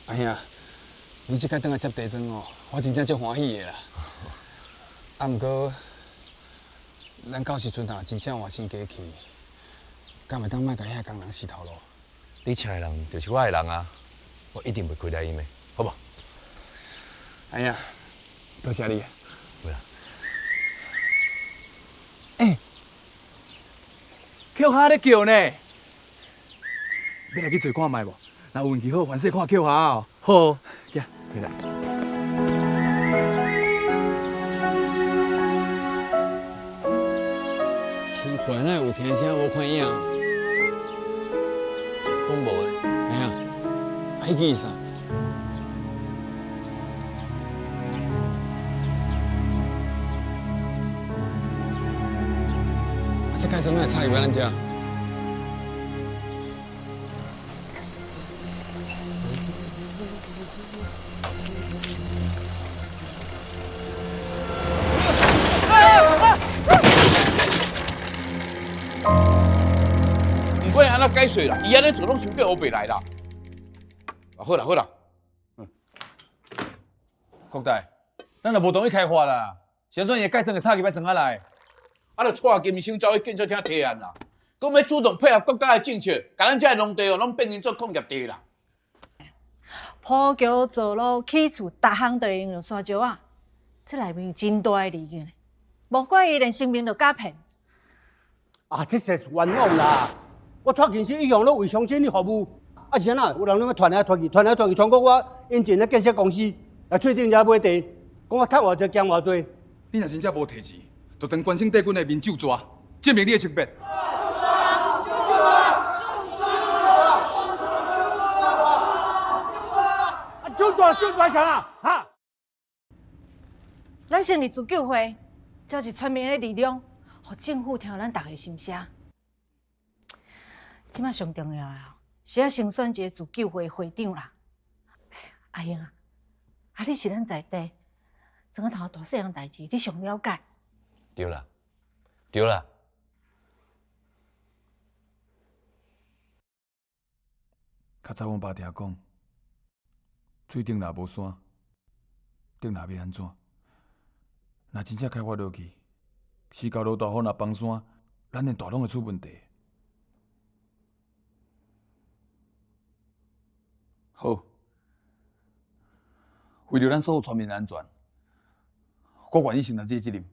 哎呀，你即摆倒来接地砖哦，我真正足欢喜的啦。啊，毋过，咱到时阵啊，真正换新家去，敢会当莫甲遐工人死头路？你请的人就是我的人啊，我一定袂亏待伊的，好不？哎呀，多谢你。对啦。叫下咧叫呢，要来去做看卖无？若有运气好，凡事看叫下哦。好，行，起来。奇怪，哪有听声无看影？讲无诶。哎呀，迄个意思。这盖钟来差一万咱遮。唔管安怎解说啦，伊安尼做拢想叫黑白来啦。啊，好啦好啦，国大，咱就无同意开发啦，现在伊改正个差距要怎啊来？啊，就带金星走去建设厅提案啦。佮要主动配合国家的政策，甲咱遮的农地哦，拢变成做工业地啦。铺桥造路起厝，逐项都会用山石啊，这内面有真大的利益呢。莫怪伊连生命都假骗。啊，这是冤枉啦！我带建设一向拢为乡亲的服务，啊是安那有人要传来传去，传来传去，传到我引进咧建设公司来确定遮买地，讲我赚偌济，减偌济。你若真正无提钱，就当关心帝君的面就抓，证明你的识别。就抓啥啦？哈！咱成立自救会，才是全民的力量，互政府听咱大家心声。即摆上重要的是要先选一个自救会会长啦。阿英啊，你是咱在地，整个头大细样代志，你上了解。对啦，对啦。较早阮爸定讲，水顶若无山，顶若要安怎？若真正开发落去，时高路大雨若崩山，咱连大拢会出问题。好，为了咱所有村民的安全，我愿意承担这个责任。